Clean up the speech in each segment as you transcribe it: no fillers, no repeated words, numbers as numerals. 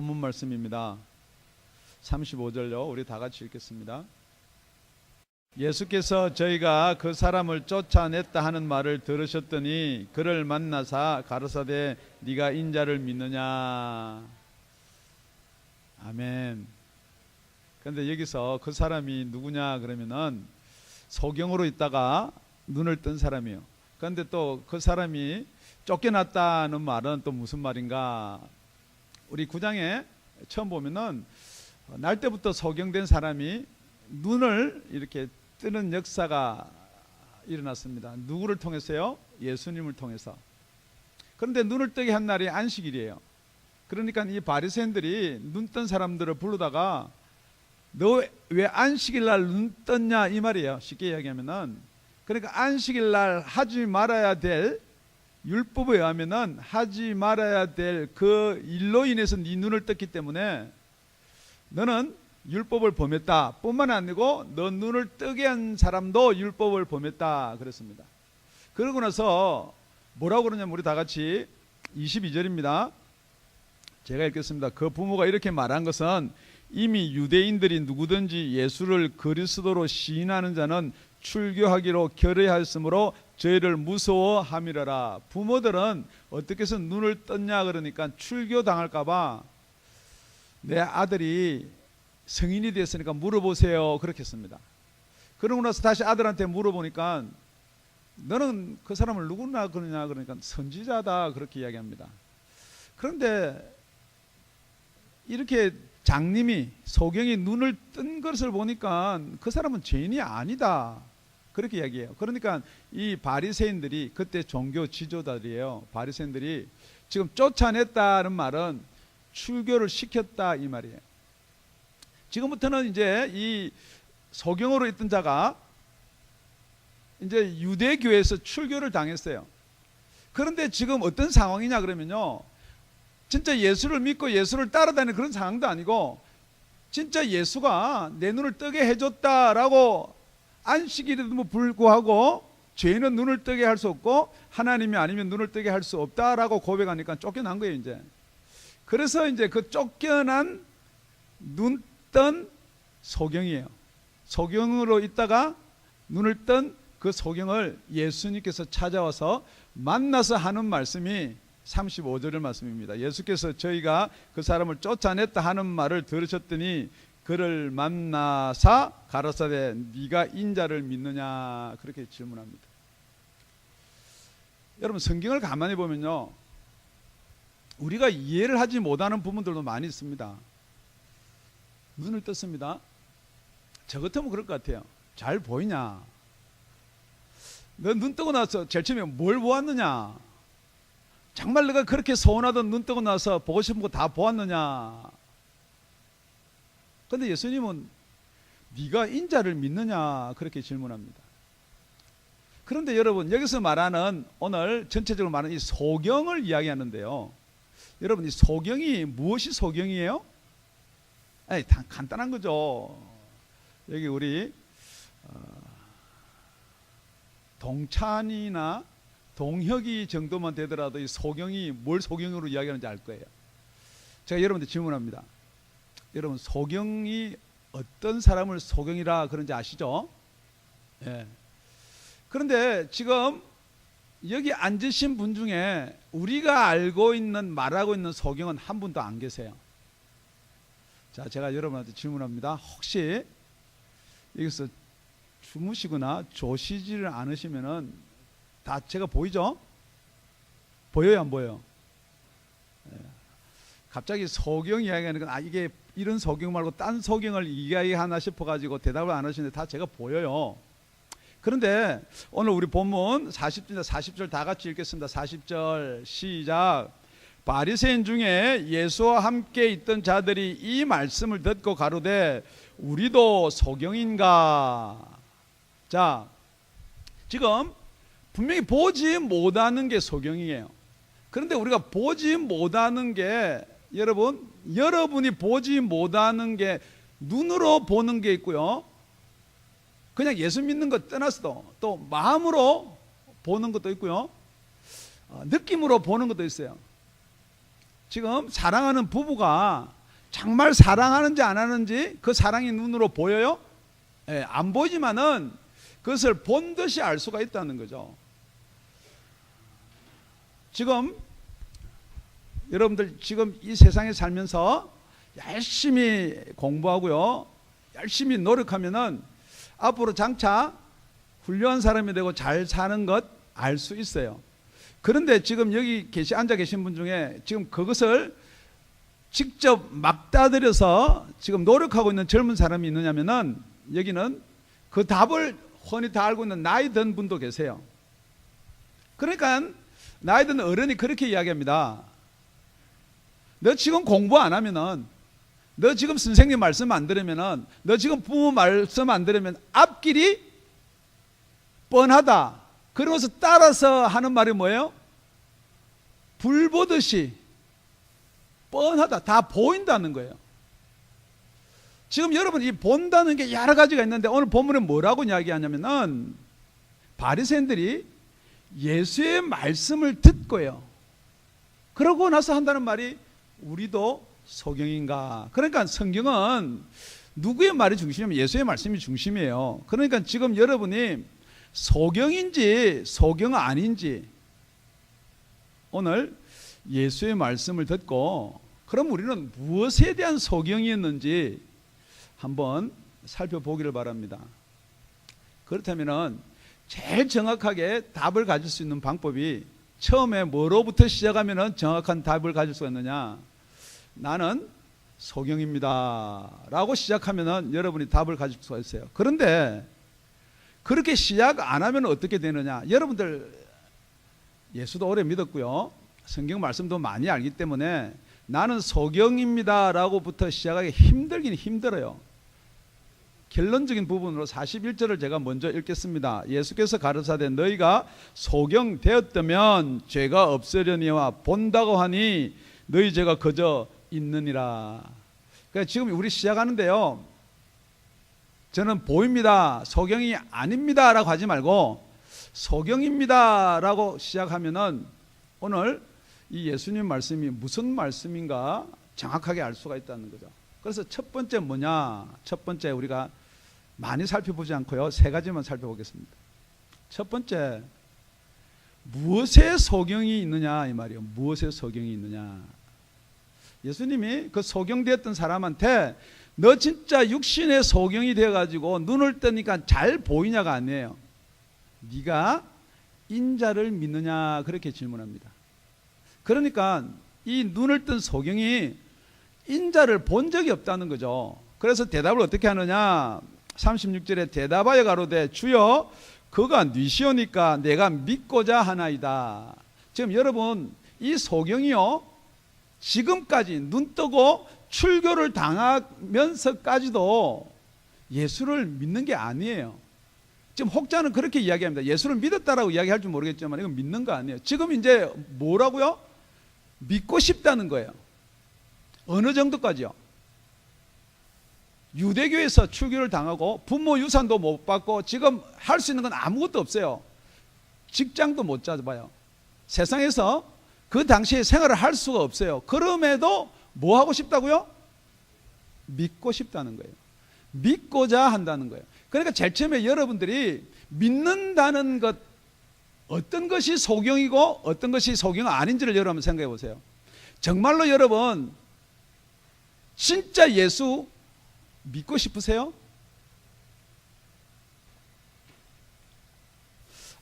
본문 말씀입니다. 35절요. 우리 다 같이 읽겠습니다. 예수께서 저희가 그 사람을 쫓아냈다 하는 말을 들으셨더니 그를 만나사 가르사대 네가 인자를 믿느냐. 아멘. 그런데 여기서 그 사람이 누구냐 그러면은 소경으로 있다가 눈을 뜬 사람이에요. 그런데 또 그 사람이 쫓겨났다는 말은 또 무슨 말인가? 우리 9장에 처음 보면은 날 때부터 소경된 사람이 눈을 이렇게 뜨는 역사가 일어났습니다. 누구를 통해서요? 예수님을 통해서. 그런데 눈을 뜨게 한 날이 안식일이에요. 그러니까 이 바리새인들이 눈 뜬 사람들을 부르다가 너 왜 안식일 날 눈 떴냐 이 말이에요. 쉽게 이야기하면은 그러니까 안식일 날 하지 말아야 될 율법에 의하면은 하지 말아야 될 그 일로 인해서 네 눈을 떴기 때문에 너는 율법을 범했다 뿐만 아니고 너 눈을 뜨게 한 사람도 율법을 범했다 그랬습니다. 그러고 나서 뭐라고 그러냐면 우리 다 같이 22절입니다. 제가 읽겠습니다. 그 부모가 이렇게 말한 것은 이미 유대인들이 누구든지 예수를 그리스도로 시인하는 자는 출교하기로 결의하였으므로 저희를 무서워함이라라. 부모들은 어떻게 해서 눈을 떴냐 그러니까 출교당할까봐 내 아들이 성인이 됐으니까 물어보세요 그렇게 했습니다. 그러고 나서 다시 아들한테 물어보니까 너는 그 사람을 누구나 그러냐 그러니까 선지자다 그렇게 이야기합니다. 그런데 이렇게 장님이 소경이 눈을 뜬 것을 보니까 그 사람은 죄인이 아니다 그렇게 이야기해요. 그러니까 이 바리새인들이 그때 종교 지도자들이에요. 바리새인들이 지금 쫓아냈다는 말은 출교를 시켰다 이 말이에요. 지금부터는 이제 이 소경으로 있던 자가 이제 유대교에서 출교를 당했어요. 그런데 지금 어떤 상황이냐 그러면요, 진짜 예수를 믿고 예수를 따라다니는 그런 상황도 아니고 진짜 예수가 내 눈을 뜨게 해줬다라고 안식일에도 불구하고 죄인은 눈을 뜨게 할 수 없고 하나님이 아니면 눈을 뜨게 할 수 없다라고 고백하니까 쫓겨난 거예요 이제. 그래서 이제 그 쫓겨난 눈 뜬 소경이에요. 소경으로 있다가 눈을 뜬 그 소경을 예수님께서 찾아와서 만나서 하는 말씀이 35절의 말씀입니다. 예수께서 저희가 그 사람을 쫓아냈다 하는 말을 들으셨더니 그를 만나사 가라사대 네가 인자를 믿느냐 그렇게 질문합니다. 여러분 성경을 가만히 보면요, 우리가 이해를 하지 못하는 부분들도 많이 있습니다. 눈을 떴습니다. 저 같으면 그럴 것 같아요. 잘 보이냐? 너 눈 뜨고 나서 제일 처음에 뭘 보았느냐? 정말 내가 그렇게 서운하던 눈 뜨고 나서 보고 싶은 거 다 보았느냐? 그런데 예수님은 네가 인자를 믿느냐 그렇게 질문합니다. 그런데 여러분 여기서 말하는 오늘 전체적으로 말하는 이 소경을 이야기하는데요, 여러분 이 소경이 무엇이 소경이에요? 간단한 거죠. 여기 우리 동찬이나 동혁이 정도만 되더라도 이 소경이 뭘 소경으로 이야기하는지 알 거예요. 제가 여러분한테 질문합니다. 여러분 소경이 어떤 사람을 소경이라 그런지 아시죠? 예. 그런데 지금 여기 앉으신 분 중에 우리가 알고 있는 말하고 있는 소경은 한 분도 안 계세요. 자, 제가 여러분한테 질문합니다. 혹시 여기서 주무시거나 조시지를 않으시면은 다 제가 보이죠? 보여요, 안 보여요? 예. 갑자기 소경 이야기하니까 이게 이런 소경 말고 딴 소경을 이야기하나 싶어가지고 대답을 안 하시는데 다 제가 보여요. 그런데 오늘 우리 본문 40절 다 같이 읽겠습니다. 40절 시작. 바리새인 중에 예수와 함께 있던 자들이 이 말씀을 듣고 가로되 우리도 소경인가? 자, 지금 분명히 보지 못하는 게 소경이에요. 그런데 우리가 보지 못하는 게 여러분이 보지 못하는 게 눈으로 보는 게 있고요, 그냥 예수 믿는 것 떠나서도 또 마음으로 보는 것도 있고요, 느낌으로 보는 것도 있어요. 지금 사랑하는 부부가 정말 사랑하는지 안 하는지 그 사랑이 눈으로 보여요? 예, 안 보이지만은 그것을 본 듯이 알 수가 있다는 거죠. 지금 여러분들 지금 이 세상에 살면서 열심히 공부하고요, 열심히 노력하면은 앞으로 장차 훌륭한 사람이 되고 잘 사는 것 알 수 있어요. 그런데 지금 여기 앉아 계신 분 중에 지금 그것을 직접 막다들여서 지금 노력하고 있는 젊은 사람이 있느냐면은 여기는 그 답을 훤히 다 알고 있는 나이 든 분도 계세요. 그러니까 나이 든 어른이 그렇게 이야기합니다. 너 지금 공부 안 하면은, 너 지금 선생님 말씀 안 들으면은, 너 지금 부모 말씀 안 들으면 앞길이 뻔하다. 그러면서 따라서 하는 말이 뭐예요? 불 보듯이 뻔하다. 다 보인다는 거예요. 지금 여러분 이 본다는 게 여러 가지가 있는데 오늘 본문에 뭐라고 이야기하냐면은 바리새인들이 예수의 말씀을 듣고요, 그러고 나서 한다는 말이 우리도 소경인가. 그러니까 성경은 누구의 말이 중심이면 예수의 말씀이 중심이에요. 그러니까 지금 여러분이 소경인지 소경 아닌지 오늘 예수의 말씀을 듣고 그럼 우리는 무엇에 대한 소경이었는지 한번 살펴보기를 바랍니다. 그렇다면 제일 정확하게 답을 가질 수 있는 방법이 처음에 뭐로부터 시작하면 정확한 답을 가질 수가 있느냐? 나는 소경입니다 라고 시작하면 여러분이 답을 가질 수가 있어요. 그런데 그렇게 시작 안 하면 어떻게 되느냐? 여러분들 예수도 오래 믿었고요, 성경 말씀도 많이 알기 때문에 나는 소경입니다 라고부터 시작하기 힘들긴 힘들어요. 결론적인 부분으로 41절을 제가 먼저 읽겠습니다. 예수께서 가르사되 너희가 소경되었다면 죄가 없으려니와 본다고 하니 너희 죄가 그저 있느니라. 그러니까 지금 우리 시작하는데요, 저는 보입니다, 소경이 아닙니다 라고 하지 말고 소경입니다 라고 시작하면은 오늘 이 예수님 말씀이 무슨 말씀인가 정확하게 알 수가 있다는 거죠. 그래서 첫 번째 뭐냐? 첫 번째 우리가 많이 살펴보지 않고요, 세 가지만 살펴보겠습니다. 첫 번째, 무엇에 소경이 있느냐 이 말이에요. 무엇에 소경이 있느냐. 예수님이 그 소경되었던 사람한테 너 진짜 육신의 소경이 되어가지고 눈을 뜨니까 잘 보이냐가 아니에요. 네가 인자를 믿느냐 그렇게 질문합니다. 그러니까 이 눈을 뜬 소경이 인자를 본 적이 없다는 거죠. 그래서 대답을 어떻게 하느냐? 36절에 대답하여 가로되 주여 그가 뉘시오니까 내가 믿고자 하나이다. 지금 여러분 이 소경이요, 지금까지 눈 뜨고 출교를 당하면서까지도 예수를 믿는 게 아니에요. 지금 혹자는 그렇게 이야기합니다. 예수를 믿었다라고 이야기할 줄 모르겠지만 이건 믿는 거 아니에요. 지금 이제 뭐라고요? 믿고 싶다는 거예요. 어느 정도까지요? 유대교에서 출교를 당하고 부모 유산도 못 받고 지금 할 수 있는 건 아무것도 없어요. 직장도 못 잡아요. 세상에서 그 당시에 생활을 할 수가 없어요. 그럼에도 뭐 하고 싶다고요? 믿고 싶다는 거예요. 믿고자 한다는 거예요. 그러니까 제일 처음에 여러분들이 믿는다는 것, 어떤 것이 소경이고 어떤 것이 소경 아닌지를 여러분 생각해 보세요. 정말로 여러분 진짜 예수 믿고 싶으세요?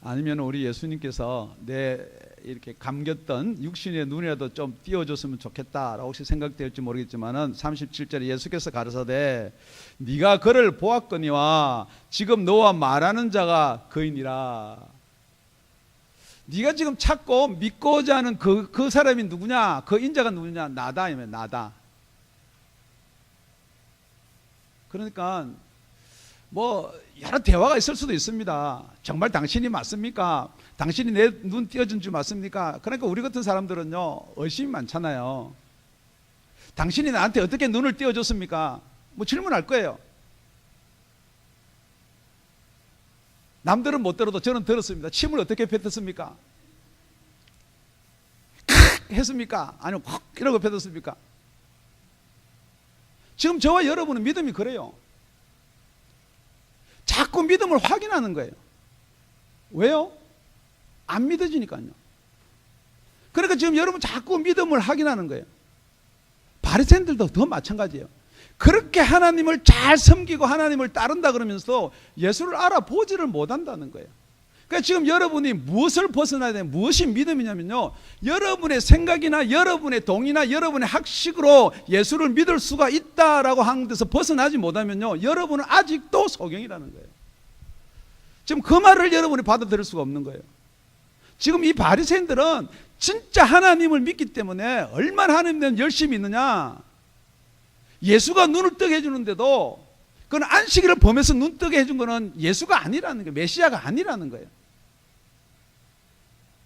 아니면 우리 예수님께서 내 이렇게 감겼던 육신의 눈이라도 좀 띄워줬으면 좋겠다라고 혹시 생각될지 모르겠지만은 37절에 예수께서 가르사대 네가 그를 보았거니와 지금 너와 말하는 자가 그이니라. 네가 지금 찾고 믿고자 하는 그 사람이 누구냐? 그 인자가 누구냐? 나다. 아니면 나다. 그러니까 뭐 여러 대화가 있을 수도 있습니다. 정말 당신이 맞습니까? 당신이 내 눈 띄어준 줄 맞습니까? 그러니까 우리 같은 사람들은요 의심이 많잖아요. 당신이 나한테 어떻게 눈을 띄워줬습니까? 뭐 질문할 거예요. 남들은 못 들어도 저는 들었습니다. 침을 어떻게 뱉었습니까? 했습니까? 아니면 확 이러고 뱉었습니까? 지금 저와 여러분은 믿음이 그래요. 자꾸 믿음을 확인하는 거예요. 왜요? 안 믿어지니까요. 그러니까 지금 여러분 자꾸 믿음을 확인하는 거예요. 바리새인들도 더 마찬가지예요. 그렇게 하나님을 잘 섬기고 하나님을 따른다 그러면서 예수를 알아보지를 못한다는 거예요. 그러니까 지금 여러분이 무엇을 벗어나야 돼요? 무엇이 믿음이냐면요, 여러분의 생각이나 여러분의 동의나 여러분의 학식으로 예수를 믿을 수가 있다라고 하는 데서 벗어나지 못하면요, 여러분은 아직도 소경이라는 거예요. 지금 그 말을 여러분이 받아들일 수가 없는 거예요. 지금 이 바리새인들은 진짜 하나님을 믿기 때문에 얼마나 하나님을 열심히 믿느냐, 예수가 눈을 뜨게 해주는데도 그건 안식일을 범해서 눈 뜨게 해준 거는 예수가 아니라는 거예요. 메시아가 아니라는 거예요.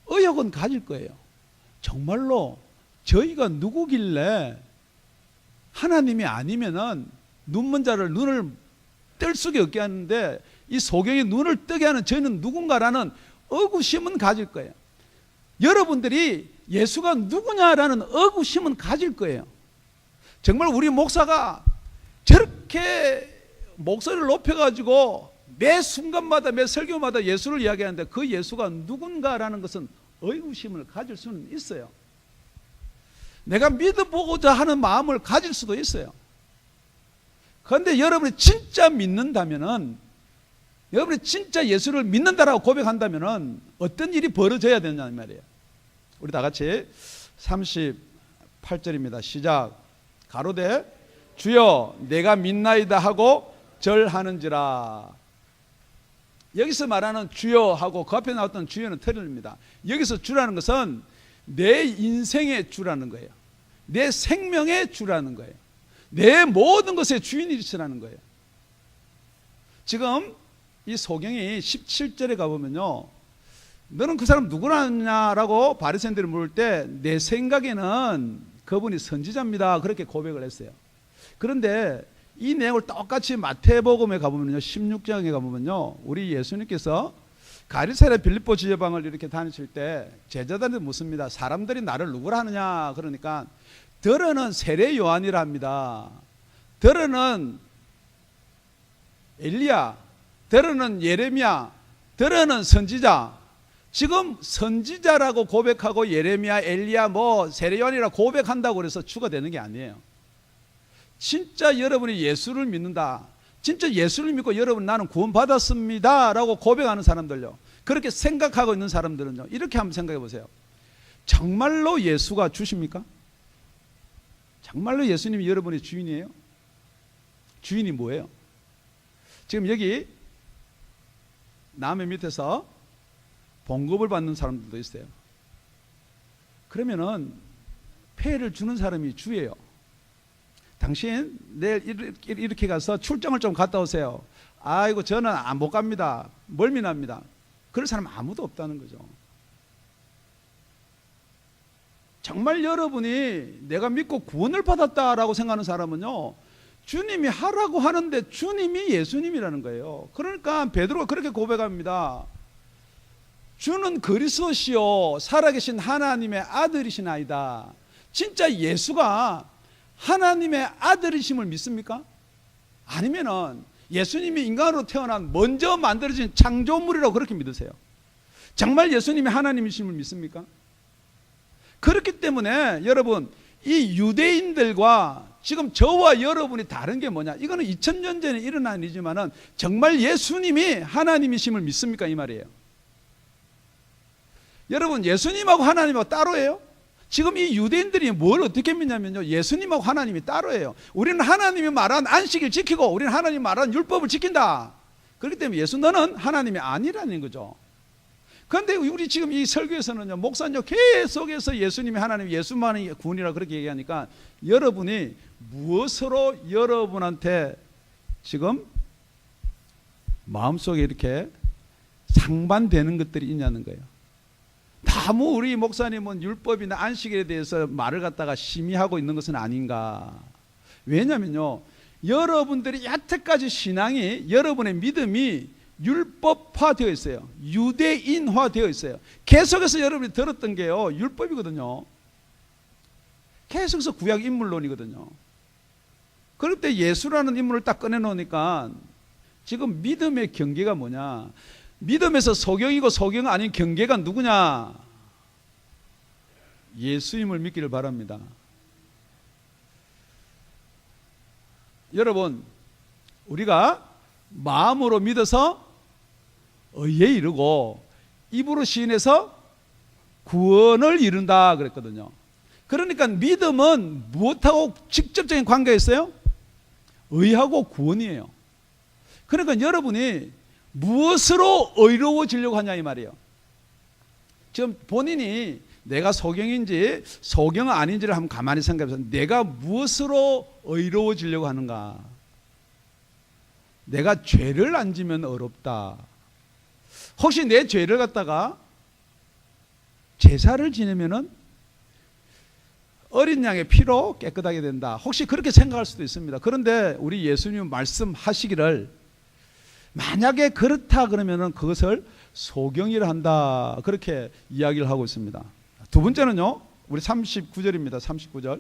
의혹은 가질 거예요. 정말로 저희가 누구길래 하나님이 아니면은 눈먼 자를 눈을 뜰 수가 없게 하는데 이 소경이 눈을 뜨게 하는 저희는 누군가라는 의구심은 가질 거예요. 여러분들이 예수가 누구냐라는 의구심은 가질 거예요. 정말 우리 목사가 저렇게 목소리를 높여가지고 매 순간마다 매 설교마다 예수를 이야기하는데 그 예수가 누군가라는 것은 의구심을 가질 수는 있어요. 내가 믿어보고자 하는 마음을 가질 수도 있어요. 그런데 여러분이 진짜 믿는다면은, 여러분이 진짜 예수를 믿는다라고 고백한다면은 어떤 일이 벌어져야 되냐는 말이에요. 우리 다 같이 38절입니다. 시작. 가로되 주여 내가 믿나이다 하고 절하는지라. 여기서 말하는 주여 하고 그 앞에 나왔던 주여는 틀립니다. 여기서 주라는 것은 내 인생의 주라는 거예요. 내 생명의 주라는 거예요. 내 모든 것의 주인이시라는 거예요. 지금 이 소경이 17절에 가보면요, 너는 그 사람 누구냐라고 바리새인들이 물을 때 내 생각에는 그분이 선지자입니다, 그렇게 고백을 했어요. 그런데 이 내용을 똑같이 마태복음에 가보면요, 16장에 가보면요, 우리 예수님께서 가리사랴 빌립보 지회방을 이렇게 다니실 때 제자들한테 묻습니다. 사람들이 나를 누구라 하느냐? 그러니까 들어는 세례 요한이라 합니다. 들어는 엘리야, 들어는 예레미야, 들어는 선지자. 지금 선지자라고 고백하고 예레미야, 엘리야, 세례 요한이라고 고백한다고 그래서 주가 되는 게 아니에요. 진짜 여러분이 예수를 믿는다, 진짜 예수를 믿고 여러분 나는 구원받았습니다 라고 고백하는 사람들요, 그렇게 생각하고 있는 사람들은요, 이렇게 한번 생각해 보세요. 정말로 예수가 주십니까? 정말로 예수님이 여러분의 주인이에요? 주인이 뭐예요? 지금 여기 남의 밑에서 봉급을 받는 사람들도 있어요. 그러면은 폐를 주는 사람이 주예요. 당신 내일 이렇게 가서 출장을 좀 갔다 오세요. 아이고 저는 못 갑니다, 멀미납니다. 그럴 사람 아무도 없다는 거죠. 정말 여러분이 내가 믿고 구원을 받았다라고 생각하는 사람은요, 주님이 하라고 하는데 주님이 예수님이라는 거예요. 그러니까 베드로가 그렇게 고백합니다. 주는 그리스도시요 살아계신 하나님의 아들이시나이다. 진짜 예수가 하나님의 아들이심을 믿습니까? 아니면은 예수님이 인간으로 태어난 먼저 만들어진 창조물이라고 그렇게 믿으세요? 정말 예수님이 하나님이심을 믿습니까? 그렇기 때문에 여러분, 이 유대인들과 지금 저와 여러분이 다른 게 뭐냐, 이거는 2000년 전에 일어난 일이지만은 정말 예수님이 하나님이심을 믿습니까? 이 말이에요. 여러분, 예수님하고 하나님하고 따로예요? 지금 이 유대인들이 뭘 어떻게 믿냐면요, 예수님하고 하나님이 따로예요. 우리는 하나님이 말한 안식일 지키고 우리는 하나님이 말한 율법을 지킨다. 그렇기 때문에 예수 너는 하나님이 아니라는 거죠. 그런데 우리 지금 이 설교에서는요, 목사님 계속해서 예수님이 하나님, 예수만이 구원이라 그렇게 얘기하니까 여러분이 무엇으로 여러분한테 지금 마음속에 이렇게 상반되는 것들이 있냐는 거예요. 다무 우리 목사님은 율법이나 안식일에 대해서 말을 갖다가 심의하고 있는 것은 아닌가. 왜냐면요, 여러분들이 여태까지 신앙이, 여러분의 믿음이 율법화 되어 있어요. 유대인화 되어 있어요. 계속해서 여러분이 들었던 게요, 율법이거든요. 계속해서 구약 인물론이거든요. 그럴 때 예수라는 인물을 딱 꺼내놓으니까 지금 믿음의 경계가 뭐냐, 믿음에서 소경이고 소경 아닌 경계가 누구냐, 예수임을 믿기를 바랍니다. 여러분, 우리가 마음으로 믿어서 의에 이르고 입으로 시인해서 구원을 이룬다 그랬거든요. 그러니까 믿음은 무엇하고 직접적인 관계가 있어요? 의하고 구원이에요. 그러니까 여러분이 무엇으로 의로워지려고 하냐 이 말이에요. 지금 본인이 내가 소경인지 소경 아닌지를 한번 가만히 생각해보세요. 내가 무엇으로 의로워지려고 하는가? 내가 죄를 안 지면 어렵다. 혹시 내 죄를 갖다가 제사를 지내면은 어린 양의 피로 깨끗하게 된다. 혹시 그렇게 생각할 수도 있습니다. 그런데 우리 예수님 말씀하시기를 만약에 그렇다 그러면은 그것을 소경이라 한다. 그렇게 이야기를 하고 있습니다. 두 번째는요, 우리 39절입니다. 39절.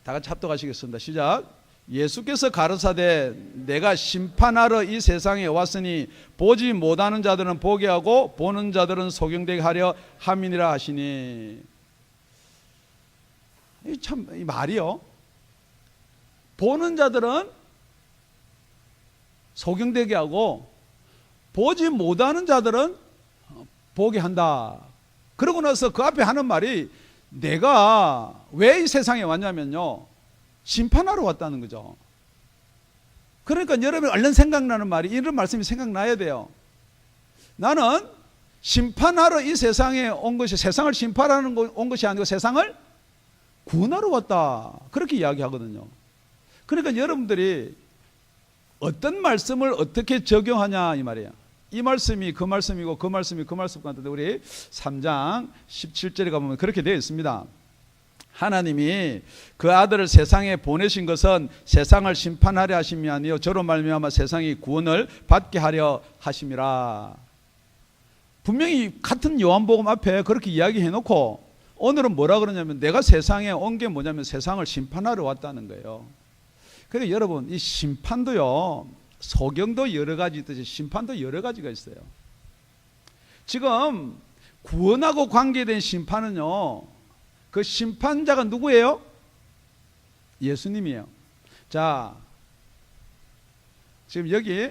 다 같이 합독하시겠습니다. 시작. 예수께서 가르사대 내가 심판하러 이 세상에 왔으니 보지 못하는 자들은 보게 하고 보는 자들은 소경되게 하려 함이니라 하시니. 이 말이요, 보는 자들은 소경되게 하고 보지 못하는 자들은 보게 한다. 그러고 나서 그 앞에 하는 말이 내가 왜 이 세상에 왔냐면요, 심판하러 왔다는 거죠. 그러니까 여러분 얼른 생각나는 말이, 이런 말씀이 생각나야 돼요. 나는 심판하러 이 세상에 온 것이, 세상을 심판하러 온 것이 아니고 세상을 구원하러 왔다. 그렇게 이야기하거든요. 그러니까 여러분들이 어떤 말씀을 어떻게 적용하냐 이 말이에요. 이 말씀이 그 말씀이고 그 말씀이 그 말씀 같은데 우리 3장 17절에 가보면 그렇게 되어 있습니다. 하나님이 그 아들을 세상에 보내신 것은 세상을 심판하려 하심이 아니요 저로 말미암아 세상이 구원을 받게 하려 하심이라. 분명히 같은 요한복음 앞에 그렇게 이야기해 놓고 오늘은 뭐라 그러냐면 내가 세상에 온 게 뭐냐면 세상을 심판하러 왔다는 거예요. 그러니까 여러분, 이 심판도요, 소경도 여러 가지 있듯이 심판도 여러 가지가 있어요. 지금 구원하고 관계된 심판은요, 그 심판자가 누구예요? 예수님이에요. 자, 지금 여기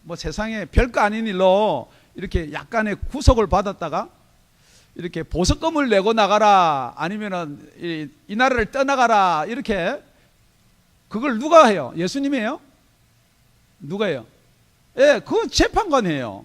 뭐 세상에 별거 아닌 일로 이렇게 약간의 구속을 받았다가 이렇게 보석금을 내고 나가라, 아니면은 이 나라를 떠나가라, 이렇게 그걸 누가 해요? 예수님이에요? 누가 해요? 예, 그건 재판관이에요.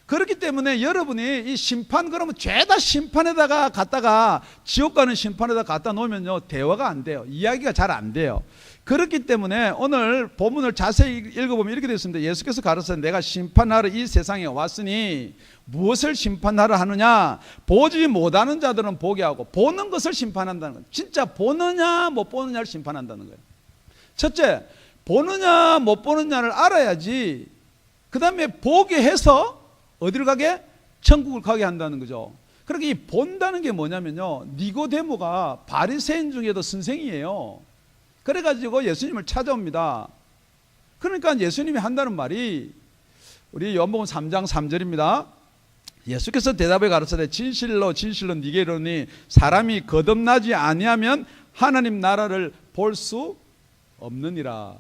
그렇기 때문에 여러분이 이 심판, 그러면 죄다 심판에다가 갖다가 지옥 가는 심판에다 갖다 놓으면요, 대화가 안 돼요. 이야기가 잘 안 돼요. 그렇기 때문에 오늘 본문을 자세히 읽어보면 이렇게 되어 있습니다. 예수께서 가르치사 내가 심판하러 이 세상에 왔으니 무엇을 심판하러 하느냐? 보지 못하는 자들은 보게 하고 보는 것을 심판한다는 거예요. 진짜 보느냐 못 보느냐를 심판한다는 거예요. 첫째, 보느냐 못 보느냐를 알아야지 그 다음에 보게 해서 어디를 가게? 천국을 가게 한다는 거죠. 그러니까 이 본다는 게 뭐냐면요, 니고데모가 바리새인 중에도 선생이에요. 그래가지고 예수님을 찾아옵니다. 그러니까 예수님이 한다는 말이 우리 요한복음 3장 3절입니다. 예수께서 대답해 가르치되 진실로 진실로 네게 이르노니 사람이 거듭나지 아니하면 하나님 나라를 볼 수 없느니라.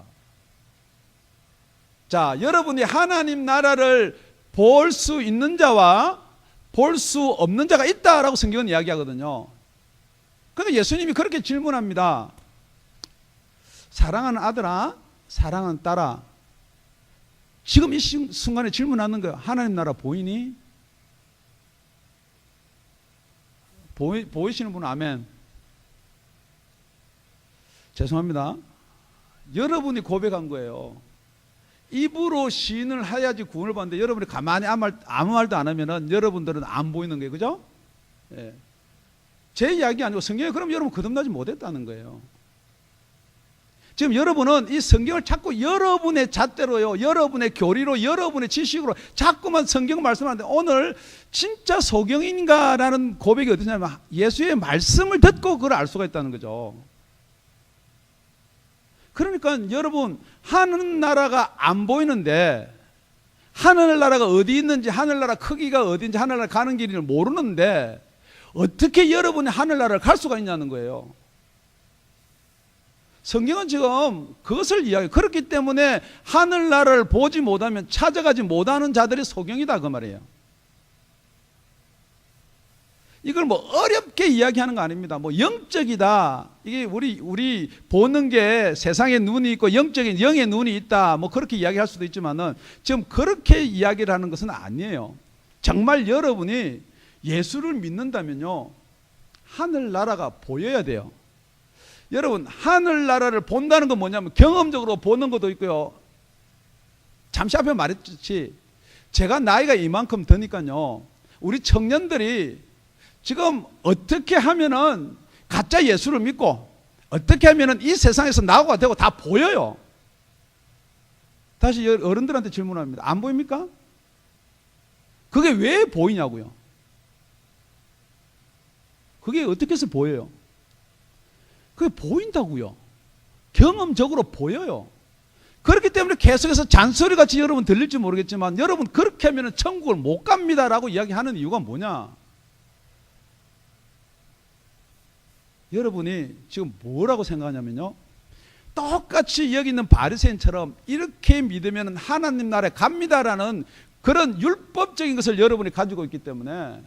자, 여러분이 하나님 나라를 볼 수 있는 자와 볼 수 없는 자가 있다라고 성경은 이야기하거든요. 그러니까 예수님이 그렇게 질문합니다. 사랑하는 아들아, 사랑하는 딸아, 지금 이 순간에 질문하는 거예요. 하나님 나라 보이니? 보이시는 분은 아멘. 죄송합니다. 여러분이 고백한 거예요. 입으로 시인을 해야지 구원을 받는데 여러분이 가만히 아무 말도 안 하면은 여러분들은 안 보이는 거예요. 그죠? 예. 제 이야기 아니고 성경에 그럼 여러분 거듭나지 못했다는 거예요. 지금 여러분은 이 성경을 자꾸 여러분의 잣대로요, 여러분의 교리로, 여러분의 지식으로 자꾸만 성경 말씀하는데, 오늘 진짜 소경인가라는 고백이 어디냐면 예수의 말씀을 듣고 그걸 알 수가 있다는 거죠. 그러니까 여러분, 하늘나라가 안 보이는데, 하늘나라가 어디 있는지, 하늘나라 크기가 어딘지, 하늘나라 가는 길을 모르는데 어떻게 여러분이 하늘나라를 갈 수가 있냐는 거예요. 성경은 지금 그것을 이야기해요. 그렇기 때문에 하늘나라를 보지 못하면 찾아가지 못하는 자들이 소경이다, 그 말이에요. 이걸 뭐 어렵게 이야기하는 거 아닙니다. 뭐 영적이다, 이게 우리 보는 게 세상에 눈이 있고 영적인 영의 눈이 있다, 뭐 그렇게 이야기할 수도 있지만은 지금 그렇게 이야기를 하는 것은 아니에요. 정말 여러분이 예수를 믿는다면요, 하늘나라가 보여야 돼요. 여러분, 하늘나라를 본다는 건 뭐냐면 경험적으로 보는 것도 있고요. 잠시 앞에 말했듯이 제가 나이가 이만큼 드니까요, 우리 청년들이 지금 어떻게 하면은 가짜 예수를 믿고 어떻게 하면은 이 세상에서 낙오가 되고 다 보여요. 다시 어른들한테 질문합니다. 안 보입니까? 그게 왜 보이냐고요. 그게 어떻게 해서 보여요? 그게 보인다고요. 경험적으로 보여요. 그렇기 때문에 계속해서 잔소리같이 여러분 들릴지 모르겠지만, 여러분 그렇게 하면 천국을 못 갑니다라고 이야기하는 이유가 뭐냐? 여러분이 지금 뭐라고 생각하냐면요, 똑같이 여기 있는 바리새인처럼 이렇게 믿으면 하나님 나라에 갑니다라는 그런 율법적인 것을 여러분이 가지고 있기 때문에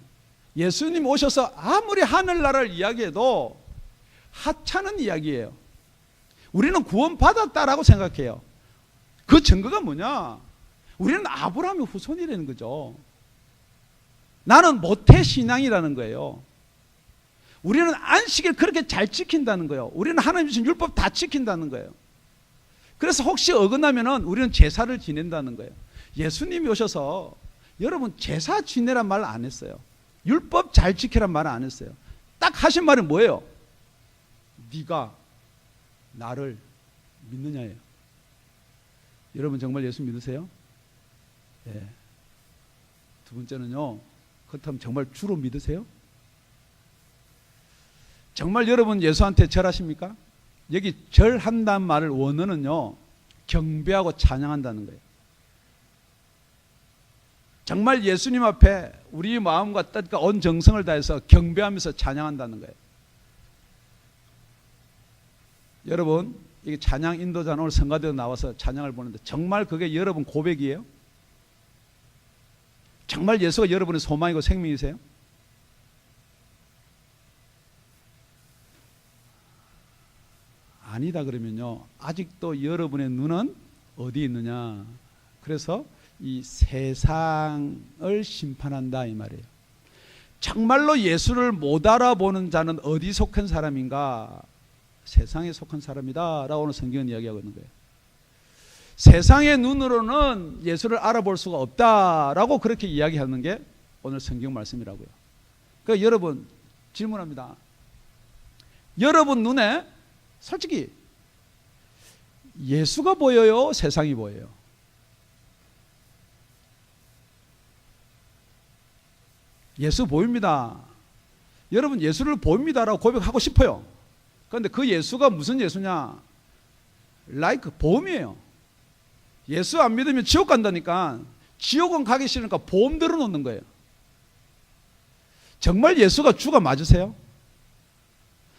예수님 오셔서 아무리 하늘나라를 이야기해도 하찮은 이야기예요. 우리는 구원받았다라고 생각해요. 그 증거가 뭐냐? 우리는 아브라함의 후손이라는 거죠. 나는 모태신앙이라는 거예요. 우리는 안식일 그렇게 잘 지킨다는 거예요. 우리는 하나님 주신 율법 다 지킨다는 거예요. 그래서 혹시 어긋나면은 우리는 제사를 지낸다는 거예요. 예수님이 오셔서 여러분 제사 지내란 말 안 했어요. 율법 잘 지키란 말 안 했어요. 딱 하신 말은 뭐예요? 네가 나를 믿느냐예요. 여러분 정말 예수 믿으세요? 예. 두 번째는요, 그렇다면 정말 주로 믿으세요? 정말 여러분 예수한테 절하십니까? 여기 절한다는 말을 원어는요, 경배하고 찬양한다는 거예요. 정말 예수님 앞에 우리 마음과 뜻과 온 정성을 다해서 경배하면서 찬양한다는 거예요. 여러분, 이게 찬양 인도자는 오늘 성가대로 나와서 찬양을 보는데 정말 그게 여러분 고백이에요? 정말 예수가 여러분의 소망이고 생명이세요? 아니다 그러면요, 아직도 여러분의 눈은 어디 있느냐? 그래서 이 세상을 심판한다 이 말이에요. 정말로 예수를 못 알아보는 자는 어디 속한 사람인가? 세상에 속한 사람이다 라고 오늘 성경은 이야기하고 있는 거예요. 세상의 눈으로는 예수를 알아볼 수가 없다라고 그렇게 이야기하는 게 오늘 성경 말씀이라고요. 그러니까 여러분 질문합니다. 여러분 눈에 솔직히 예수가 보여요? 세상이 보여요? 예수 보입니다. 여러분 예수를 보입니다라고 고백하고 싶어요. 그런데 그 예수가 무슨 예수냐? 보험이에요. 예수 안 믿으면 지옥 간다니까. 지옥은 가기 싫으니까 보험 들어놓는 거예요. 정말 예수가 주가 맞으세요?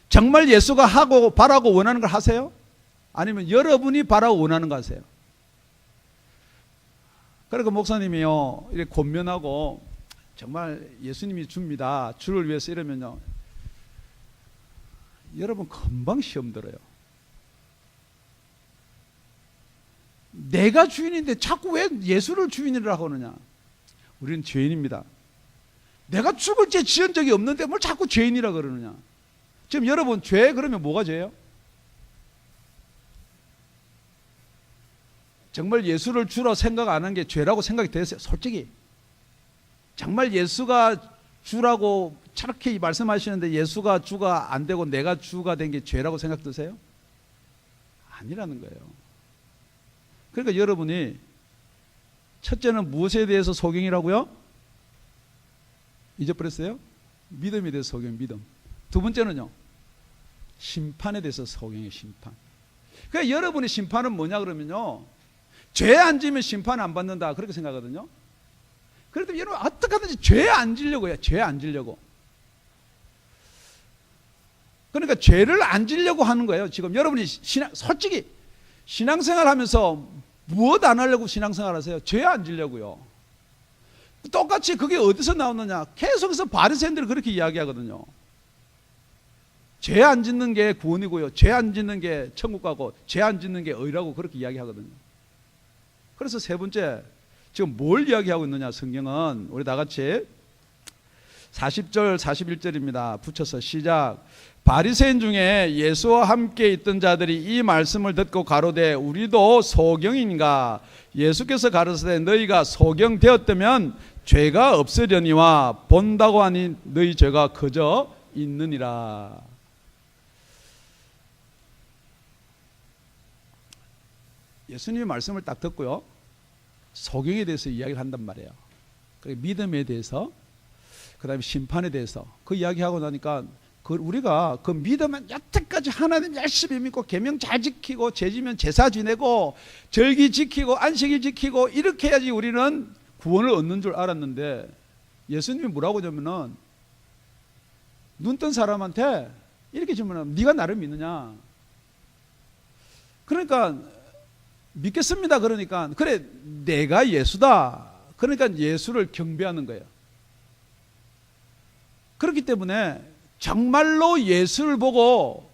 정말 예수가 하고 바라고 원하는 걸 하세요? 아니면 여러분이 바라고 원하는 거 하세요? 그러니까 목사님이요, 이렇게 권면하고 정말 예수님이 줍니다, 주를 위해서 이러면요, 여러분 금방 시험 들어요. 내가 주인인데 자꾸 왜 예수를 주인이라고 하느냐? 우리는 죄인입니다. 내가 죽을 죄 지은 적이 없는데 뭘 자꾸 죄인이라 그러느냐? 지금 여러분 죄 그러면 뭐가 죄예요? 정말 예수를 주라 생각 안 한 게 죄라고 생각이 되세요? 솔직히 정말 예수가 주라고 저렇게 말씀하시는데 예수가 주가 안 되고 내가 주가 된 게 죄라고 생각 드세요? 아니라는 거예요. 그러니까 여러분이 첫째는 무엇에 대해서 소경이라고요? 잊어버렸어요? 믿음에 대해서 소경, 믿음. 두 번째는요, 심판에 대해서 소경이에요, 심판. 그러니까 여러분의 심판은 뭐냐 그러면요, 죄 안 지면 심판 안 받는다 그렇게 생각하거든요. 그래도 여러분 어떻게 하든지 죄 안 지려고 해요. 죄 안 지려고. 그러니까 죄를 안 지려고 하는 거예요. 지금 여러분이 솔직히 신앙생활 하면서 무엇 안 하려고 신앙생활 하세요? 죄 안 지려고요. 똑같이 그게 어디서 나오느냐? 계속해서 바리새인들이 그렇게 이야기하거든요. 죄 안 짓는 게 구원이고요, 죄 안 짓는 게 천국 가고, 죄 안 짓는 게 의라고 그렇게 이야기하거든요. 그래서 세 번째, 지금 뭘 이야기하고 있느냐? 성경은 우리 다 같이 40절 41절입니다. 붙여서 시작. 바리새인 중에 예수와 함께 있던 자들이 이 말씀을 듣고 가로되 우리도 소경인가? 예수께서 가르치되 너희가 소경되었다면 죄가 없으려니와 본다고 하니 너희 죄가 그저 있느니라. 예수님의 말씀을 딱 듣고요, 소경에 대해서 이야기를 한단 말이에요. 믿음에 대해서, 그 다음에 심판에 대해서 그 이야기하고 나니까 우리가 그 믿음은 여태까지 하나님 열심히 믿고 계명 잘 지키고 죄지면 제사 지내고 절기 지키고 안식일 지키고 이렇게 해야지 우리는 구원을 얻는 줄 알았는데, 예수님이 뭐라고 하냐면은 눈 뜬 사람한테 이렇게 질문하면 네가 나를 믿느냐? 그러니까 믿겠습니다. 그러니까 그래 내가 예수다. 그러니까 예수를 경배하는 거예요. 그렇기 때문에 정말로 예수를 보고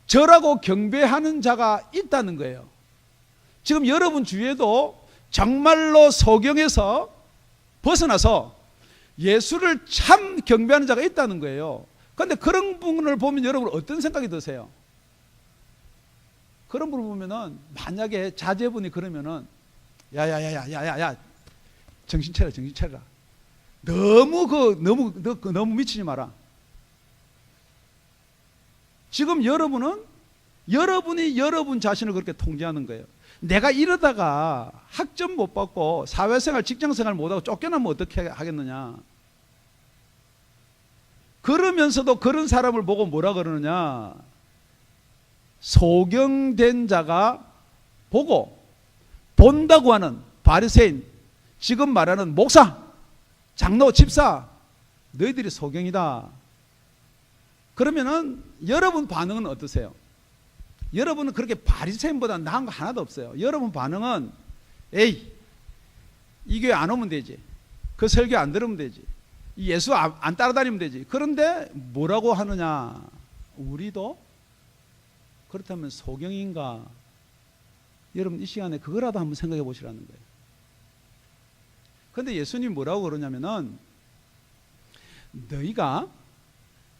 절하고 경배하는 자가 있다는 거예요. 지금 여러분 주위에도 정말로 소경에서 벗어나서 예수를 참 경배하는 자가 있다는 거예요. 그런데 그런 분을 보면 여러분 어떤 생각이 드세요? 그런 분을 보면은 만약에 자제분이 그러면은 야야야야야야 정신 차려, 정신 차려라. 너무 미치지 마라. 지금 여러분은 여러분이 여러분 자신을 그렇게 통제하는 거예요. 내가 이러다가 학점 못 받고 사회생활, 직장생활 못하고 쫓겨나면 어떻게 하겠느냐? 그러면서도 그런 사람을 보고 뭐라 그러느냐? 소경된 자가 보고 본다고 하는 바리새인, 지금 말하는 목사, 장로, 집사, 너희들이 소경이다. 그러면은 여러분 반응은 어떠세요? 여러분은 그렇게 바리새인보다 나은 거 하나도 없어요. 여러분 반응은 에이, 이 교회 안 오면 되지, 그 설교 안 들으면 되지, 예수 안 따라다니면 되지. 그런데 뭐라고 하느냐? 우리도 그렇다면 소경인가? 여러분 이 시간에 그거라도 한번 생각해 보시라는 거예요. 그런데 예수님이 뭐라고 그러냐면은 너희가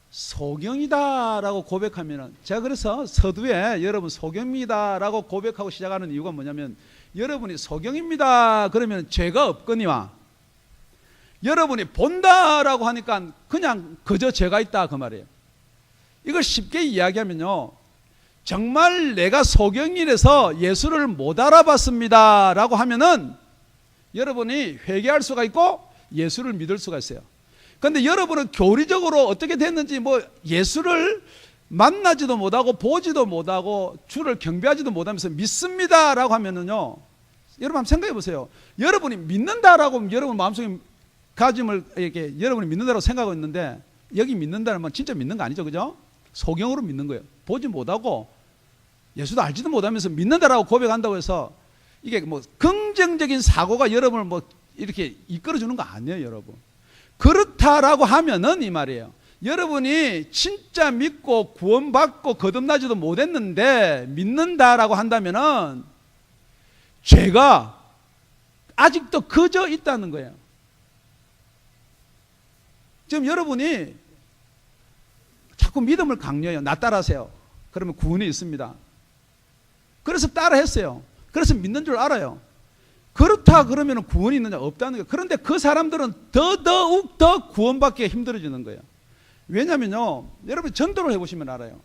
소경이다라고 고백하면은, 제가 그래서 서두에 여러분 소경이다라고 고백하고 시작하는 이유가 뭐냐면, 여러분이 소경입니다 그러면 죄가 없거니와, 여러분이 본다라고 하니까 그냥 그저 죄가 있다 그 말이에요. 이걸 쉽게 이야기하면요, 정말 내가 소경이라서 예수를 못 알아봤습니다 라고 하면은 여러분이 회개할 수가 있고 예수를 믿을 수가 있어요. 그런데 여러분은 교리적으로 어떻게 됐는지 뭐 예수를 만나지도 못하고 보지도 못하고 주를 경배하지도 못하면서 믿습니다 라고 하면은요, 여러분 한번 생각해 보세요. 여러분이 믿는다라고 하면 여러분 마음속에 가짐을 이렇게 여러분이 믿는다고 생각하고 있는데, 여기 믿는다는 건 진짜 믿는 거 아니죠, 그죠? 소경으로 믿는 거예요. 보지 못하고 예수도 알지도 못하면서 믿는다라고 고백한다고 해서 이게 뭐 긍정적인 사고가 여러분을 뭐 이렇게 이끌어주는 거 아니에요, 여러분. 그렇다라고 하면은 이 말이에요. 여러분이 진짜 믿고 구원받고 거듭나지도 못했는데 믿는다라고 한다면은 죄가 아직도 그저 있다는 거예요. 지금 여러분이 자꾸 믿음을 강요해요. 나 따라하세요. 그러면 구원이 있습니다. 그래서 따라했어요. 그래서 믿는 줄 알아요. 그렇다 그러면 구원이 있느냐? 없다는 거예요. 그런데 그 사람들은 더더욱 더 구원받기가 힘들어지는 거예요. 왜냐면요, 여러분 전도를 해보시면 알아요.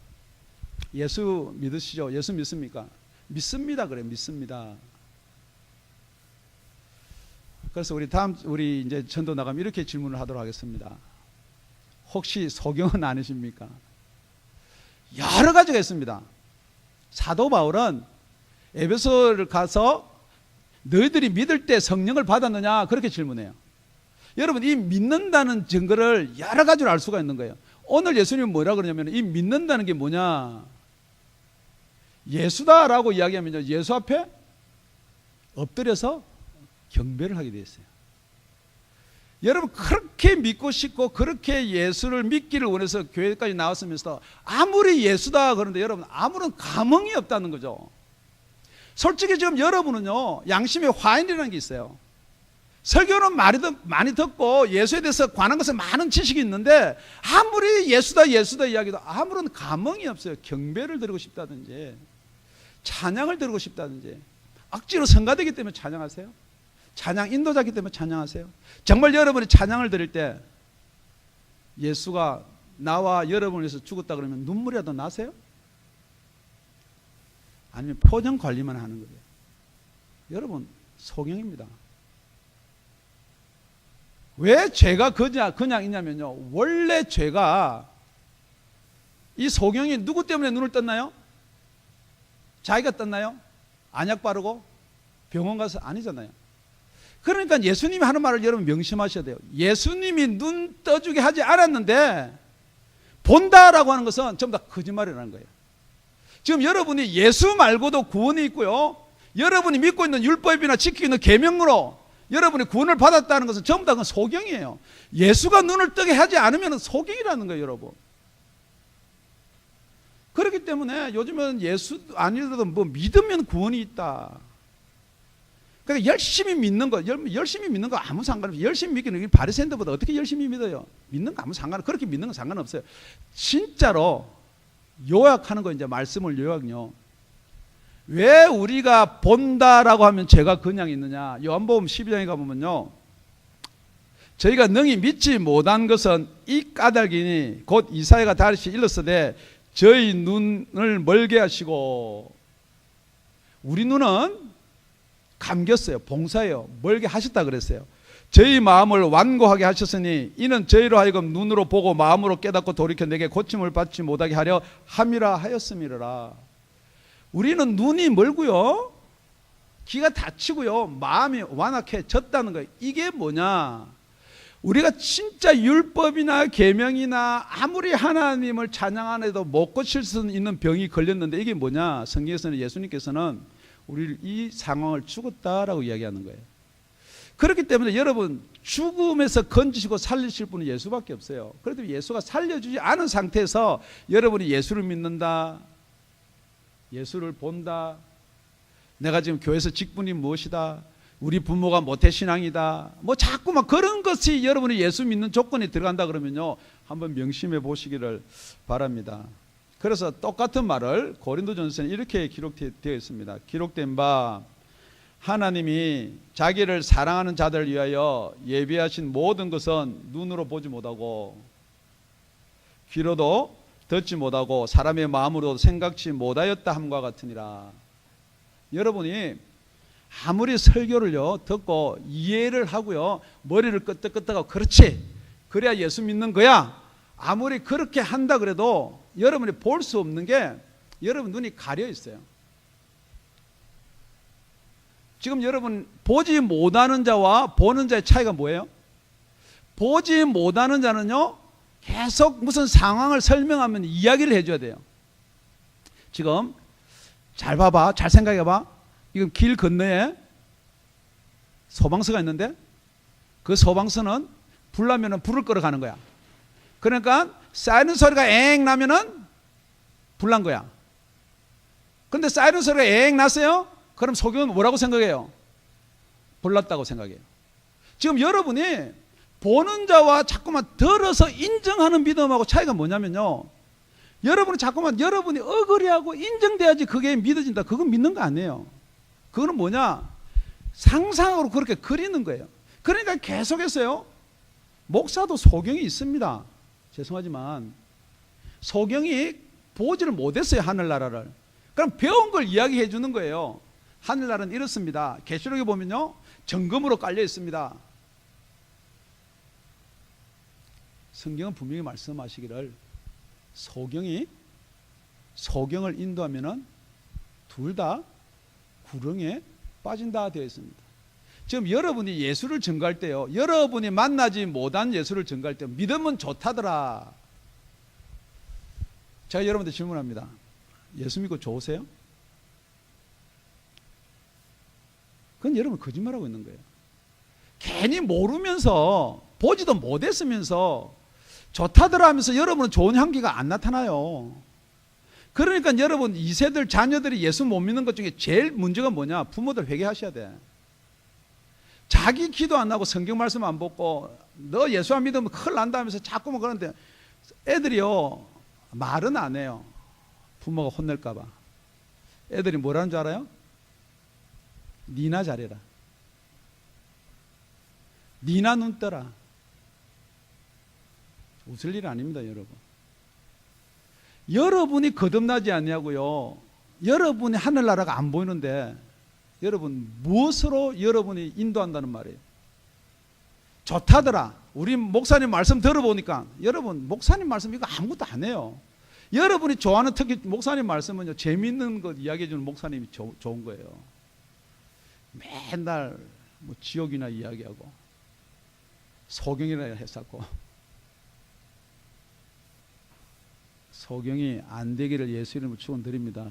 예수 믿으시죠? 예수 믿습니까? 믿습니다. 그래, 믿습니다. 그래서 우리 이제 전도 나가면 이렇게 질문을 하도록 하겠습니다. 혹시 소경은 아니십니까? 여러 가지가 있습니다. 사도 바울은 에베소를 가서 너희들이 믿을 때 성령을 받았느냐 그렇게 질문해요. 여러분, 이 믿는다는 증거를 여러 가지로 알 수가 있는 거예요. 오늘 예수님은 뭐라 그러냐면 이 믿는다는 게 뭐냐, 예수다라고 이야기하면 예수 앞에 엎드려서 경배를 하게 되어 있어요. 여러분, 그렇게 믿고 싶고 그렇게 예수를 믿기를 원해서 교회까지 나왔으면서 아무리 예수다 그러는데 여러분 아무런 감흥이 없다는 거죠. 솔직히 지금 여러분은요, 양심의 화인이라는 게 있어요. 설교는 많이 듣고 예수에 대해서 관한 것에 많은 지식이 있는데 아무리 예수다 이야기도 아무런 감흥이 없어요. 경배를 드리고 싶다든지 찬양을 드리고 싶다든지. 억지로 성가되기 때문에 찬양하세요? 찬양 인도자기 때문에 찬양하세요? 정말 여러분이 찬양을 드릴 때 예수가 나와 여러분을 위해서 죽었다 그러면 눈물이라도 나세요? 아니면 표정 관리만 하는 거예요? 여러분, 소경입니다. 왜 죄가 그냥 있냐면요, 원래 죄가, 이 소경이 누구 때문에 눈을 떴나요? 자기가 떴나요? 안약 바르고 병원 가서? 아니잖아요. 그러니까 예수님이 하는 말을 여러분 명심하셔야 돼요. 예수님이 눈 떠주게 하지 않았는데 본다라고 하는 것은 전부 다 거짓말이라는 거예요. 지금 여러분이 예수 말고도 구원이 있고요, 여러분이 믿고 있는 율법이나 지키고 있는 계명으로 여러분이 구원을 받았다는 것은 전부 다 소경이에요. 예수가 눈을 뜨게 하지 않으면 소경이라는 거예요, 여러분. 그렇기 때문에 요즘은 예수 아니더라도 뭐 믿으면 구원이 있다. 그러니까 열심히 믿는 거 아무 상관없어요. 열심히 믿기는 바리새인들보다 어떻게 열심히 믿어요? 믿는 거 아무 상관없어요. 그렇게 믿는 건 상관없어요. 진짜로 요약하는 거, 이제 말씀을 요약요. 왜 우리가 본다라고 하면 죄가 그냥 있느냐? 요한복음 12장에 가보면요, 저희가 능히 믿지 못한 것은 이 까닭이니 곧 이사야가 다시 일렀으되 저희 눈을 멀게 하시고. 우리 눈은 감겼어요. 봉사예요. 멀게 하셨다 그랬어요. 저희 마음을 완고하게 하셨으니 이는 저희로 하여금 눈으로 보고 마음으로 깨닫고 돌이켜 내게 고침을 받지 못하게 하려 함이라 하였음이라. 우리는 눈이 멀고요, 귀가 닫히고요, 마음이 완악해졌다는 거예요. 이게 뭐냐? 우리가 진짜 율법이나 계명이나 아무리 하나님을 찬양 안 해도 못 고칠 수 있는 병이 걸렸는데 이게 뭐냐? 성경에서는, 예수님께서는 우리를 이 상황을 죽었다라고 이야기하는 거예요. 그렇기 때문에 여러분, 죽음에서 건지시고 살리실 분은 예수밖에 없어요. 그래도 예수가 살려주지 않은 상태에서 여러분이 예수를 믿는다, 예수를 본다, 내가 지금 교회에서 직분이 무엇이다, 우리 부모가 모태신앙이다, 뭐 자꾸 막 그런 것이 여러분이 예수 믿는 조건에 들어간다 그러면요, 한번 명심해 보시기를 바랍니다. 그래서 똑같은 말을 고린도전서에 이렇게 기록되어 있습니다. 기록된 바 하나님이 자기를 사랑하는 자들을 위하여 예비하신 모든 것은 눈으로 보지 못하고 귀로도 듣지 못하고 사람의 마음으로 생각지 못하였다 함과 같으니라. 여러분이 아무리 설교를요 듣고 이해를 하고요, 머리를 끄덕끄덕하고 그렇지, 그래야 예수 믿는 거야, 아무리 그렇게 한다 그래도 여러분이 볼 수 없는 게 여러분 눈이 가려 있어요. 지금 여러분, 보지 못하는 자와 보는 자의 차이가 뭐예요? 보지 못하는 자는요, 계속 무슨 상황을 설명하면 이야기를 해줘야 돼요. 지금 잘 봐봐, 잘 생각해봐. 이건 길 건너에 소방서가 있는데 그 소방서는 불 나면은 불을 끌어 가는 거야. 그러니까 사이렌 소리가 엥 나면은 불 난 거야. 근데 사이렌 소리가 엥 났어요? 그럼 소경은 뭐라고 생각해요? 불 났다고 생각해요. 지금 여러분이 보는 자와 자꾸만 들어서 인정하는 믿음하고 차이가 뭐냐면요, 여러분이 자꾸만 여러분이 억울해하고 인정돼야지 그게 믿어진다, 그건 믿는 거 아니에요. 그거는 뭐냐? 상상으로 그렇게 그리는 거예요. 그러니까 계속해서요, 목사도 소경이 있습니다. 죄송하지만 소경이 보지를 못했어요, 하늘나라를. 그럼 배운 걸 이야기해 주는 거예요. 하늘나라는 이렇습니다. 계시록에 보면요, 정금으로 깔려 있습니다. 성경은 분명히 말씀하시기를 소경을 인도하면은 둘 다 구렁에 빠진다 되어 있습니다. 지금 여러분이 예수를 증거할 때요, 여러분이 만나지 못한 예수를 증거할 때 믿으면 좋다더라. 제가 여러분한테 질문합니다. 예수 믿고 좋으세요? 그건 여러분 거짓말하고 있는 거예요. 괜히 모르면서 보지도 못했으면서 좋다더라 하면서 여러분은 좋은 향기가 안 나타나요. 그러니까 여러분 2세들 자녀들이 예수 못 믿는 것 중에 제일 문제가 뭐냐? 부모들 회개하셔야 돼. 자기 기도 안 하고 성경 말씀 안 보고 너 예수 안 믿으면 큰일 난다 하면서 자꾸만 그러는데 애들이요, 말은 안 해요. 부모가 혼낼까 봐. 애들이 뭐라는 줄 알아요? 니나 잘해라. 니나 눈 떠라. 웃을 일 아닙니다, 여러분. 여러분이 거듭나지 않냐고요. 여러분이 하늘나라가 안 보이는데 여러분 무엇으로 여러분이 인도한다는 말이에요? 좋다더라. 우리 목사님 말씀 들어보니까 여러분 목사님 말씀 이거 아무것도 안 해요. 여러분이 좋아하는 특히 목사님 말씀은요, 재미있는 것 이야기해 주는 목사님이 좋은 거예요. 맨날 뭐 지옥이나 이야기하고 소경이라 했었고, 소경이 안 되기를 예수 이름으로 축원드립니다.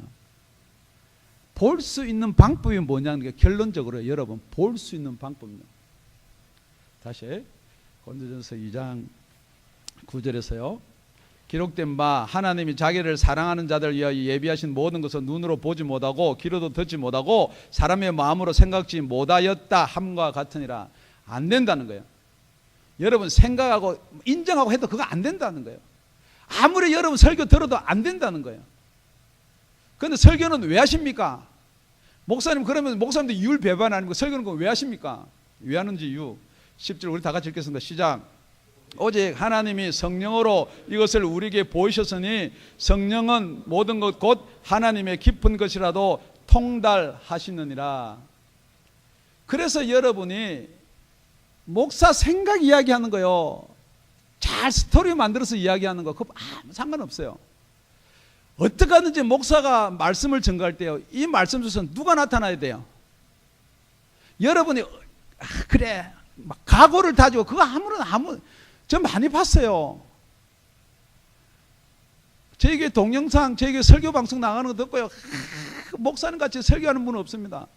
볼 수 있는 방법이 뭐냐는 게 결론적으로 여러분 볼 수 있는 방법입니다. 다시 고린도전서 2장 9절에서요. 기록된 바 하나님이 자기를 사랑하는 자들 위하여 예비하신 모든 것을 눈으로 보지 못하고 귀로도 듣지 못하고 사람의 마음으로 생각지 못하였다 함과 같으니라. 안 된다는 거예요. 여러분 생각하고 인정하고 해도 그거 안 된다는 거예요. 아무리 여러분 설교 들어도 안 된다는 거예요. 그런데 설교는 왜 하십니까? 목사님 그러면 목사님도 이율 배반 아닙니까? 설교는 왜 하십니까? 왜 하는지 이유 10절 우리 다 같이 읽겠습니다. 시작. 오직 하나님이 성령으로 이것을 우리에게 보이셨으니 성령은 모든 것 곧 하나님의 깊은 것이라도 통달하시느니라. 그래서 여러분이 목사 생각 이야기하는 거요, 잘 스토리 만들어서 이야기하는 거 그거 아무 상관없어요. 어떻게 하든지 목사가 말씀을 전가할 때요, 이 말씀 중에서 누가 나타나야 돼요? 여러분이 그래 막 각오를 다지고 그거 저 많이 봤어요. 저에게 동영상, 저에게 설교 방송 나가는 거 듣고요, 목사님 같이 설교하는 분은 없습니다.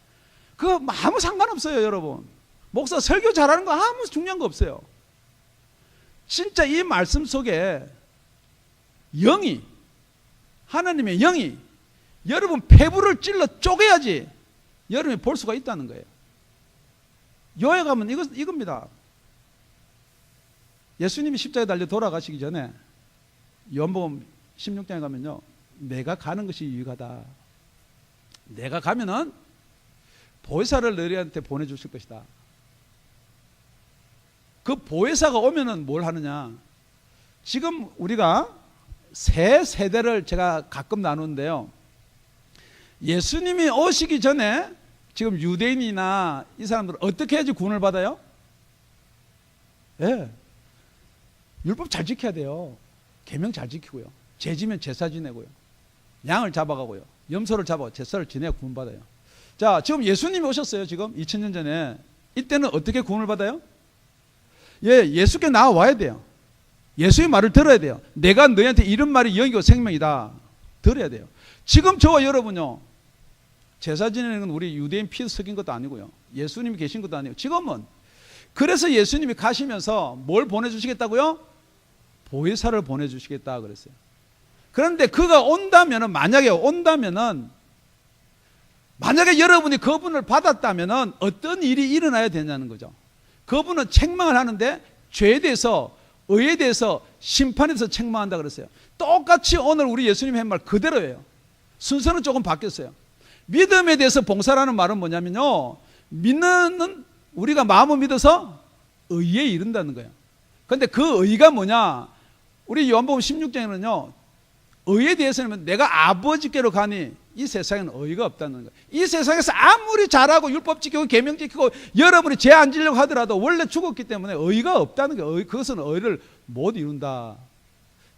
그거 아무 상관없어요. 여러분 목사 설교 잘하는 거 아무 중요한 거 없어요. 진짜 이 말씀 속에 영이, 하나님의 영이 여러분 폐부를 찔러 쪼개야지 여러분이 볼 수가 있다는 거예요. 요에 가면 이겁니다. 예수님이 십자가에 달려 돌아가시기 전에 요한복음 16장에 가면요, 내가 가는 것이 유익하다. 내가 가면은 보혜사를 너희한테 보내주실 것이다. 그 보혜사가 오면은 뭘 하느냐? 지금 우리가 세 세대를 제가 가끔 나누는데요, 예수님이 오시기 전에 지금 유대인이나 이 사람들은 어떻게 해야지 구원을 받아요? 예, 율법 잘 지켜야 돼요. 계명 잘 지키고요, 죄지면 제사 지내고요, 양을 잡아가고요, 염소를 잡아 제사를 지내야 구원 받아요. 자, 지금 예수님이 오셨어요. 지금 2000년 전에. 이때는 어떻게 구원을 받아요? 예, 예수께 나와야 돼요. 예수의 말을 들어야 돼요. 내가 너희한테 이런 말이 영이고 생명이다. 들어야 돼요. 지금 저와 여러분요, 제사 지내는 건 우리 유대인 피 섞인 것도 아니고요, 예수님이 계신 것도 아니고, 지금은 그래서 예수님이 가시면서 뭘 보내주시겠다고요? 보혜사를 보내주시겠다 그랬어요. 그런데 그가 온다면은, 만약에 여러분이 그분을 받았다면은 어떤 일이 일어나야 되냐는 거죠. 그분은 책망을 하는데 죄에 대해서, 의에 대해서, 심판에 대해서 책망한다 그랬어요. 똑같이 오늘 우리 예수님이 한 말 그대로예요. 순서는 조금 바뀌었어요. 믿음에 대해서 봉사라는 말은 뭐냐면요, 믿는 우리가 마음을 믿어서 의에 이른다는 거예요. 그런데 그 의가 뭐냐? 우리 요한복음 16장에는요 의에 대해서는 내가 아버지께로 가니 이 세상에는 의가 없다는 거예요. 이 세상에서 아무리 잘하고 율법 지키고 계명 지키고 여러분이 죄 안 지려고 하더라도 원래 죽었기 때문에 의가 없다는 거예요. 그것은 의를 못 이룬다.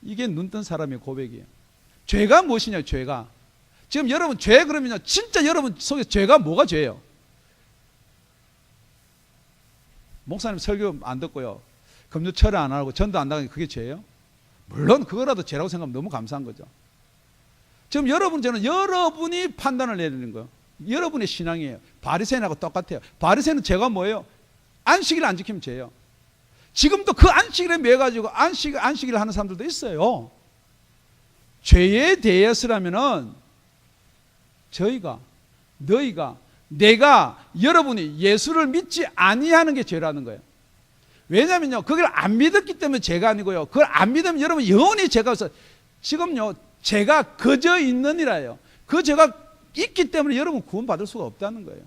이게 눈뜬 사람의 고백이에요. 죄가 무엇이냐, 죄가. 지금 여러분 죄 그러면요, 진짜 여러분 속에 죄가 뭐가 죄예요? 목사님 설교 안 듣고요, 금요 철회 안 하고 전도 안 나가는 게 그게 죄예요? 물론 그거라도 죄라고 생각하면 너무 감사한 거죠. 지금 여러분 죄는 여러분이 판단을 내리는 거예요. 여러분의 신앙이에요. 바리새인하고 똑같아요. 바리새인은 죄가 뭐예요? 안식일 안 지키면 죄예요. 지금도 그 안식일에 매여 가지고 안식일 하는 사람들도 있어요. 죄에 대해서라면은 저희가, 너희가, 내가, 여러분이 예수를 믿지 아니하는 게 죄라는 거예요. 왜냐면요, 그걸 안 믿었기 때문에 죄가 아니고요, 그걸 안 믿으면 여러분 영원히 죄가 없어. 지금요, 죄가 거저 있느니라요. 그 죄가 있기 때문에 여러분 구원받을 수가 없다는 거예요.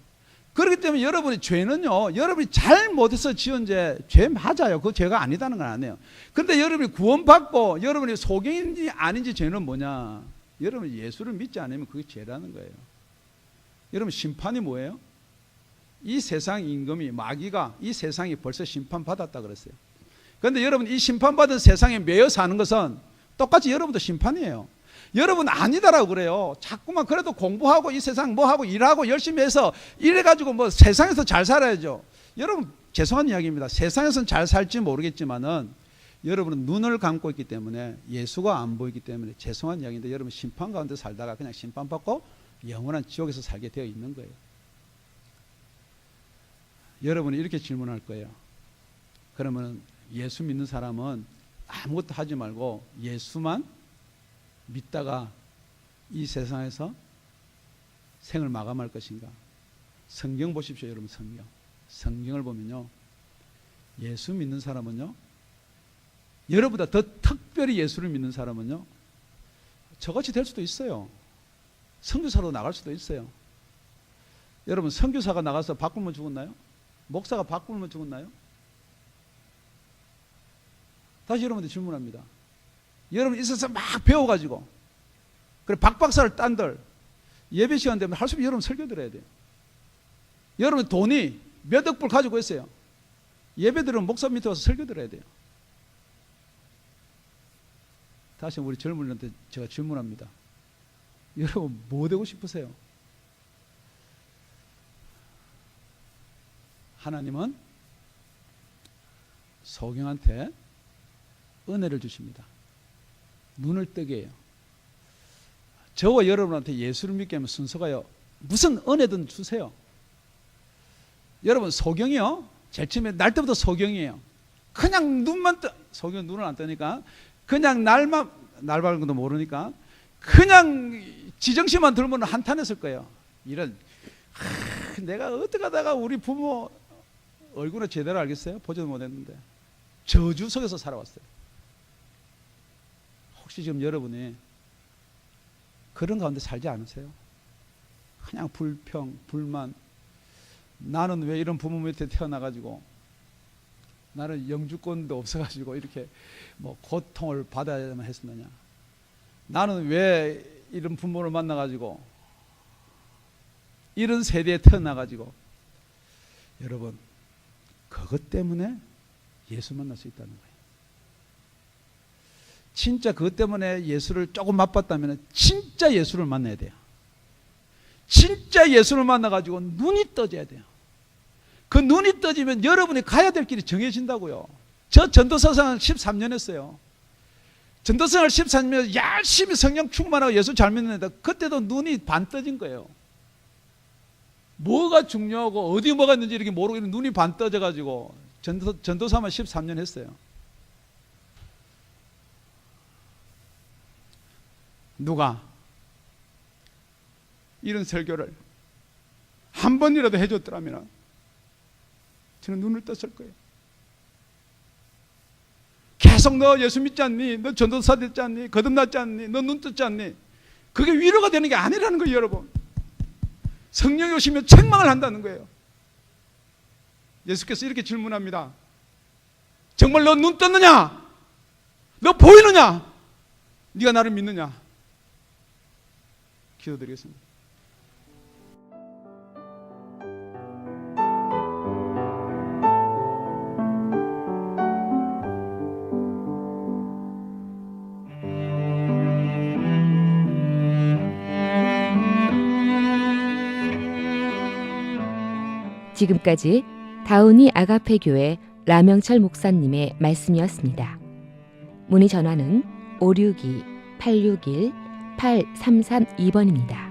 그렇기 때문에 여러분이 죄는요, 여러분이 잘못해서 지은 죄 맞아요. 그 죄가 아니다는 건 아니에요. 그런데 여러분이 구원받고 여러분이 소경인지 아닌지 죄는 뭐냐? 여러분이 예수를 믿지 않으면 그게 죄라는 거예요. 여러분 심판이 뭐예요? 이 세상 임금이, 마귀가 이 세상이 벌써 심판받았다 그랬어요. 그런데 여러분 이 심판받은 세상에 매여 사는 것은 똑같이 여러분도 심판이에요. 여러분 아니다라고 그래요. 자꾸만 그래도 공부하고 이 세상 뭐하고 일하고 열심히 해서 이래가지고 뭐 세상에서 잘 살아야죠. 여러분 죄송한 이야기입니다. 세상에서는 잘 살지 모르겠지만은 여러분은 눈을 감고 있기 때문에 예수가 안 보이기 때문에 죄송한 이야기인데 여러분 심판 가운데 살다가 그냥 심판받고 영원한 지옥에서 살게 되어 있는 거예요. 여러분이 이렇게 질문할 거예요. 그러면 예수 믿는 사람은 아무것도 하지 말고 예수만 믿다가 이 세상에서 생을 마감할 것인가? 성경 보십시오, 여러분. 성경을 보면요, 예수 믿는 사람은요, 여러분보다 더 특별히 예수를 믿는 사람은요, 저같이 될 수도 있어요. 선교사로 나갈 수도 있어요. 여러분 선교사가 나가서 밥 굶으면 죽었나요? 목사가 밥 굶으면 죽었나요? 다시 여러분들 질문합니다. 여러분 있어서 막 배워가지고 그래 박박사를 딴들 예배 시간 되면 할 수 없이 여러분 설교 들어야 돼요. 여러분 돈이 몇억 불 가지고 있어요. 예배 들으면 목사 밑에 와서 설교 들어야 돼요. 다시 우리 젊은이한테 제가 질문합니다. 여러분 뭐 되고 싶으세요? 하나님은 소경한테 은혜를 주십니다. 눈을 뜨게 해요. 저와 여러분한테 예수를 믿게 하면 순서가요, 무슨 은혜든 주세요. 여러분 소경이요, 제일 처음에 날 때부터 소경이에요. 그냥 눈만 소경 눈을 안 뜨니까 그냥 날 밝은 것도 모르니까 그냥 지정신만 들면 한탄했을 거예요. 이런 내가 어떻게 하다가 우리 부모 얼굴을 제대로 알겠어요? 보지도 못했는데 저주 속에서 살아왔어요. 혹시 지금 여러분이 그런 가운데 살지 않으세요? 그냥 불평, 불만, 나는 왜 이런 부모 밑에 태어나가지고 나는 영주권도 없어가지고 이렇게 뭐 고통을 받아야만 했었느냐, 나는 왜 이런 부모를 만나가지고 이런 세대에 태어나가지고. 여러분 그것 때문에 예수 만날 수 있다는 거예요. 진짜 그것 때문에 예수를 조금 맛봤다면 진짜 예수를 만나야 돼요. 진짜 예수를 만나가지고 눈이 떠져야 돼요. 그 눈이 떠지면 여러분이 가야 될 길이 정해진다고요. 저 전도사상을 13년 했어요. 전도생활 13년 열심히 성령 충만하고 예수 잘 믿는데 그때도 눈이 반 떠진 거예요. 뭐가 중요하고 어디 뭐가 있는지 이렇게 모르고 눈이 반 떠져가지고 전도사만 13년 했어요. 누가 이런 설교를 한 번이라도 해줬더라면 저는 눈을 떴을 거예요. 계속 너 예수 믿지 않니? 너 전도사 됐지 않니? 거듭났지 않니? 너 눈 떴지 않니? 그게 위로가 되는 게 아니라는 거예요, 여러분. 성령이 오시면 책망을 한다는 거예요. 예수께서 이렇게 질문합니다. 정말 너 눈 떴느냐? 너 보이느냐? 네가 나를 믿느냐? 기도드리겠습니다. 지금까지 다운이 아가페 교회 라명철 목사님의 말씀이었습니다. 문의 전화는 562-861-8332번입니다.